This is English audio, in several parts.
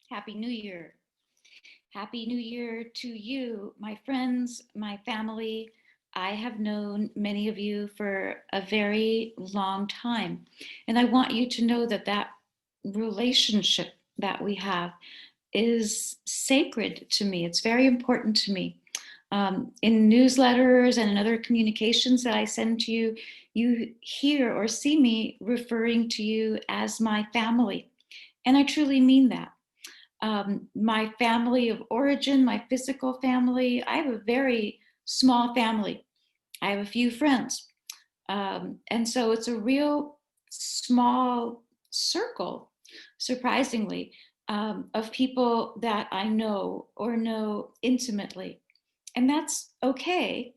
Happy New Year. Happy New Year to you, my friends, my family. I have known many of you for a very long time. And I want you to know that that relationship that we have is sacred to me. It's very important to me. In newsletters and in other communications that I send to you, you hear or see me referring to you as my family. And I truly mean that. My family of origin, my physical family. I have a very small family. I have a few friends. And so it's a real small circle, surprisingly, of people that I know or know intimately. And that's okay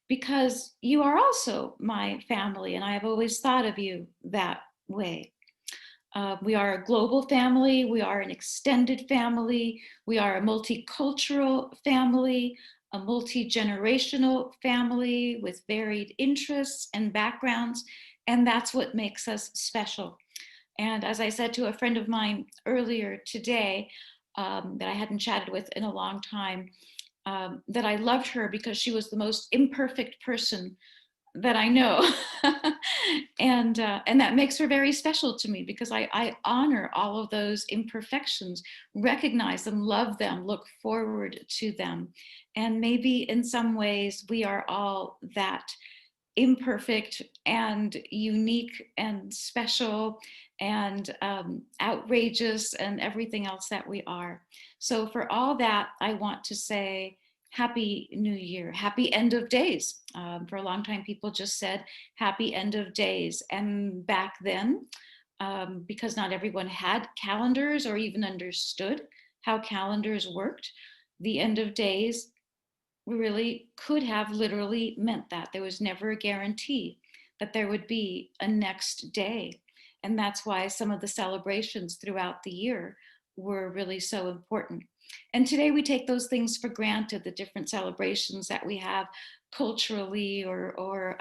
because you are also my family, and I have always thought of you that way. We are a global family. We are an extended family. We are a multicultural family, a multi-generational family with varied interests and backgrounds. And that's what makes us special. And as I said to a friend of mine earlier today, that I hadn't chatted with in a long time, that I loved her because she was the most imperfect person that I know. And that makes her very special to me because I honor all of those imperfections, recognize them, love them, look forward to them. And maybe in some ways we are all that imperfect and unique and special and outrageous and everything else that we are. So for all that, I want to say Happy New Year, happy end of days. For a long time, people just said happy end of days. And back then, because not everyone had calendars or even understood how calendars worked, the end of days really could have literally meant that. There was never a guarantee that there would be a next day. And that's why some of the celebrations throughout the year were really so important. And today we take those things for granted, the different celebrations that we have culturally or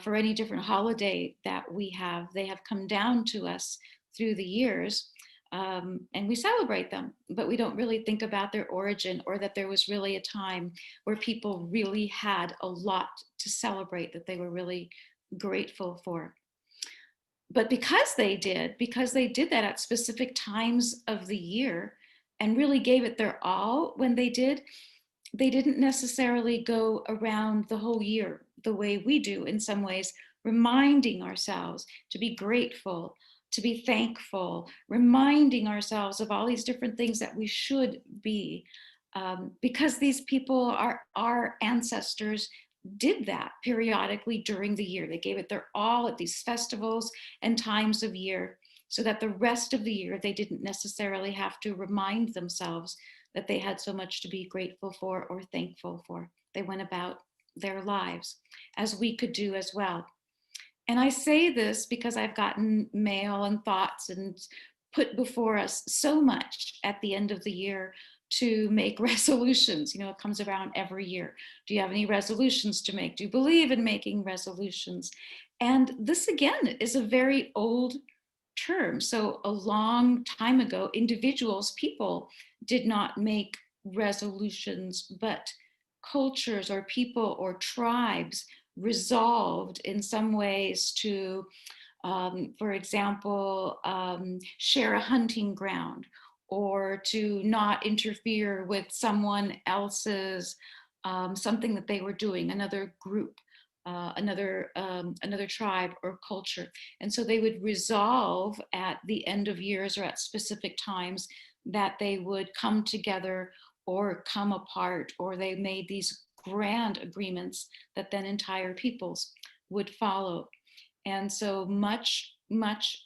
for any different holiday that we have. They have come down to us through the years, and we celebrate them, but we don't really think about their origin or that there was really a time where people really had a lot to celebrate that they were really grateful for. But because they did that at specific times of the year and really gave it their all when they didn't necessarily go around the whole year the way we do in some ways, reminding ourselves to be grateful, to be thankful, reminding ourselves of all these different things that we should be. Because these people are our ancestors did that periodically during the year. They gave it their all at these festivals and times of year so that the rest of the year they didn't necessarily have to remind themselves that they had so much to be grateful for or thankful for. They went about their lives as we could do as well. And I say this because I've gotten mail and thoughts and put before us so much at the end of the year to make resolutions. You know, it comes around every year. Do you have any resolutions to make? Do you believe in making resolutions? And this again is a very old term. So a long time ago, individuals, people did not make resolutions, but cultures or people or tribes resolved in some ways to, for example, share a hunting ground or to not interfere with someone else's something that they were doing, another group, another tribe or culture. And so they would resolve at the end of years or at specific times that they would come together or come apart, or they made these grand agreements that then entire peoples would follow. And so much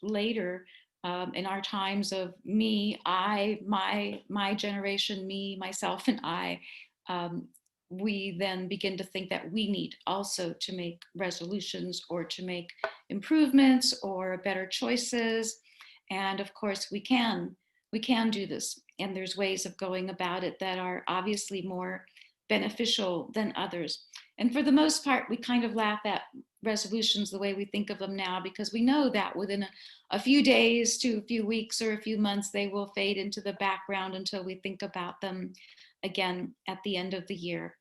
later, in our times of me, my generation, me, myself, and I, um, we then begin to think that we need also to make resolutions or to make improvements or better choices. And of course, we can do this. And there's ways of going about it that are obviously more beneficial than others. And for the most part, we kind of laugh at resolutions the way we think of them now, because we know that within a few days to a few weeks or a few months, they will fade into the background until we think about them again at the end of the year.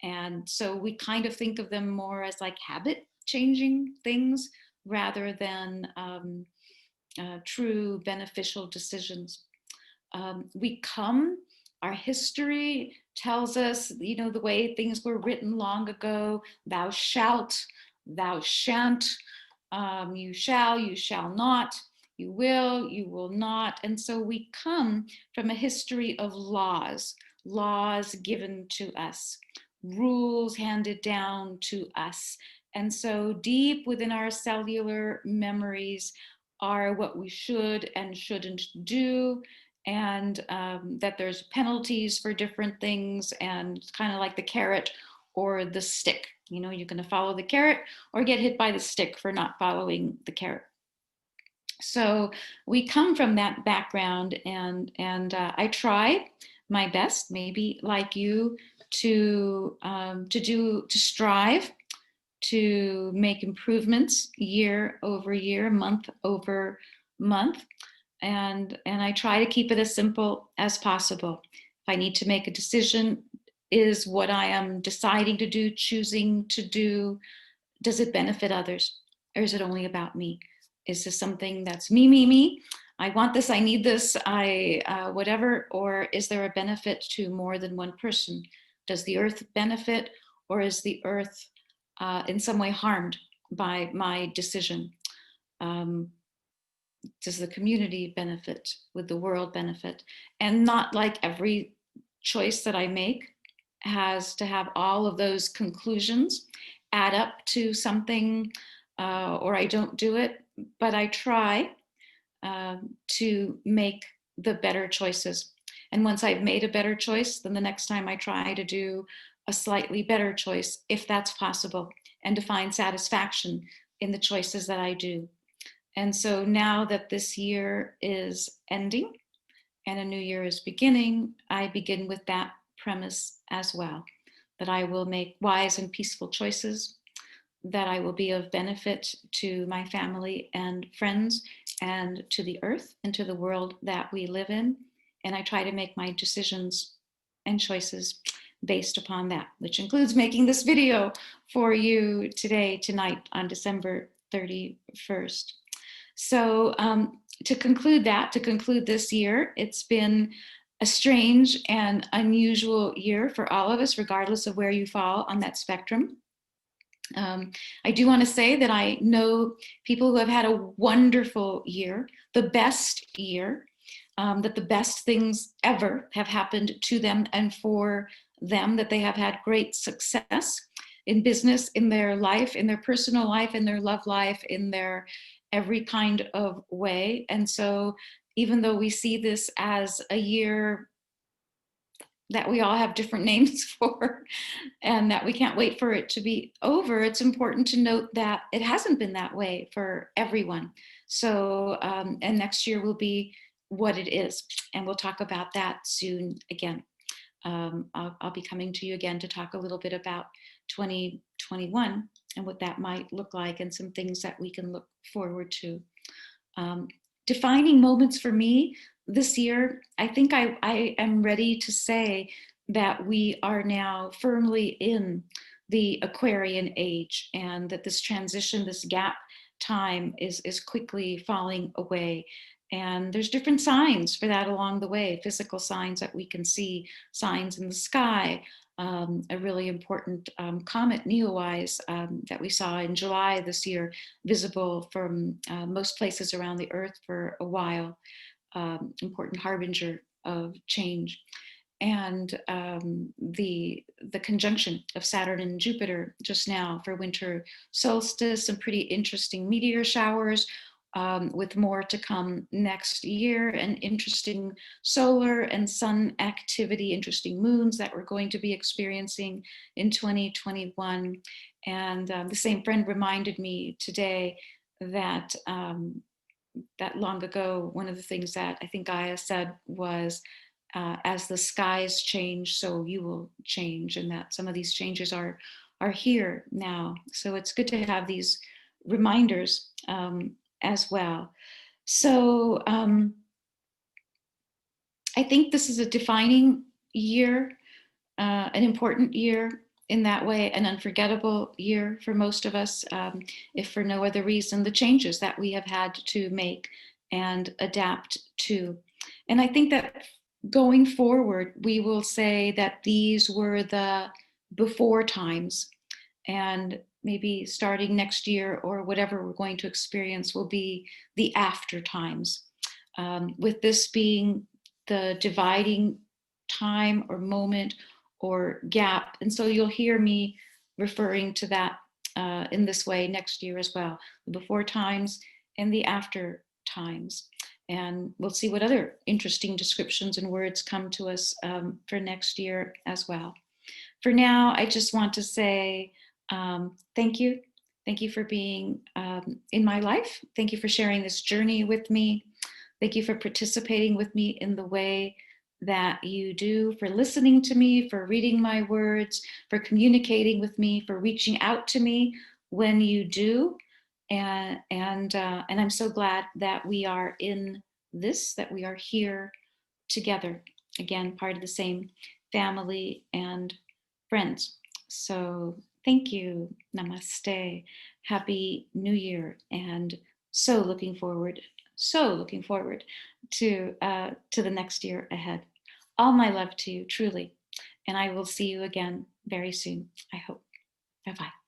And so we kind of think of them more as like habit changing things rather than true beneficial decisions. Our history tells us, the way things were written long ago: thou shalt, thou shan't, you shall not, you will not. And so we come from a history of laws given to us, rules handed down to us. And so deep within our cellular memories are what we should and shouldn't do, and that there's penalties for different things, and kind of like the carrot or the stick. You're going to follow the carrot or get hit by the stick for not following the carrot. So we come from that background, and I try my best, maybe like you, to strive to make improvements year over year, month over month. And I try to keep it as simple as possible. If I need to make a decision, is what I am deciding to do, choosing to do, does it benefit others? Or is it only about me? Is this something that's me? I want this, I need this, whatever. Or is there a benefit to more than one person? Does the earth benefit, or is the earth in some way harmed by my decision? Does the community benefit? Would the world benefit? And not like every choice that I make has to have all of those conclusions add up to something, or I don't do it, but I try to make the better choices. And once I've made a better choice, then the next time I try to do a slightly better choice, if that's possible, and to find satisfaction in the choices that I do. And so now that this year is ending and a new year is beginning, I begin with that premise as well, that I will make wise and peaceful choices, that I will be of benefit to my family and friends, and to the earth and to the world that we live in. And I try to make my decisions and choices based upon that, which includes making this video for you tonight on December 31st. So to conclude this year, it's been a strange and unusual year for all of us, regardless of where you fall on that spectrum. I do want to say that I know people who have had a wonderful year, the best year, that the best things ever have happened to them and for them, that they have had great success in business, in their life, in their personal life, in their love life, in their every kind of way. And so even though we see this as a year that we all have different names for, and that we can't wait for it to be over, it's important to note that it hasn't been that way for everyone. So, and next year will be what it is. And we'll talk about that soon again. I'll be coming to you again to talk a little bit about 2021 and what that might look like, and some things that we can look forward to. Defining moments for me this year, I think I am ready to say that we are now firmly in the Aquarian age, and that this transition, this gap time is quickly falling away. And there's different signs for that along the way, physical signs that we can see, signs in the sky. A really important comet, Neowise, that we saw in July this year, visible from most places around the Earth for a while, important harbinger of change. And the conjunction of Saturn and Jupiter just now for winter solstice, some pretty interesting meteor showers, with more to come next year, and interesting solar and sun activity, interesting moons that we're going to be experiencing in 2021. And the same friend reminded me today that that long ago, one of the things that I think Gaia said was, as the skies change, so you will change, and that some of these changes are here now. So it's good to have these reminders as well. So I think this is a defining year, an important year in that way, an unforgettable year for most of us, if for no other reason, the changes that we have had to make and adapt to. And I think that going forward, we will say that these were the before times, and maybe starting next year or whatever we're going to experience will be the after times. With this being the dividing time or moment or gap. And so you'll hear me referring to that in this way next year as well, the before times and the after times. And we'll see what other interesting descriptions and words come to us for next year as well. For now, I just want to say thank you. Thank you for being in my life. Thank you for sharing this journey with me. Thank you for participating with me in the way that you do, for listening to me, for reading my words, for communicating with me, for reaching out to me when you do. And I'm so glad that we are in this, that we are here together, again, part of the same family and friends. So thank you. Namaste. Happy New Year. And so looking forward to the next year ahead. All my love to you, truly. And I will see you again very soon, I hope. Bye bye.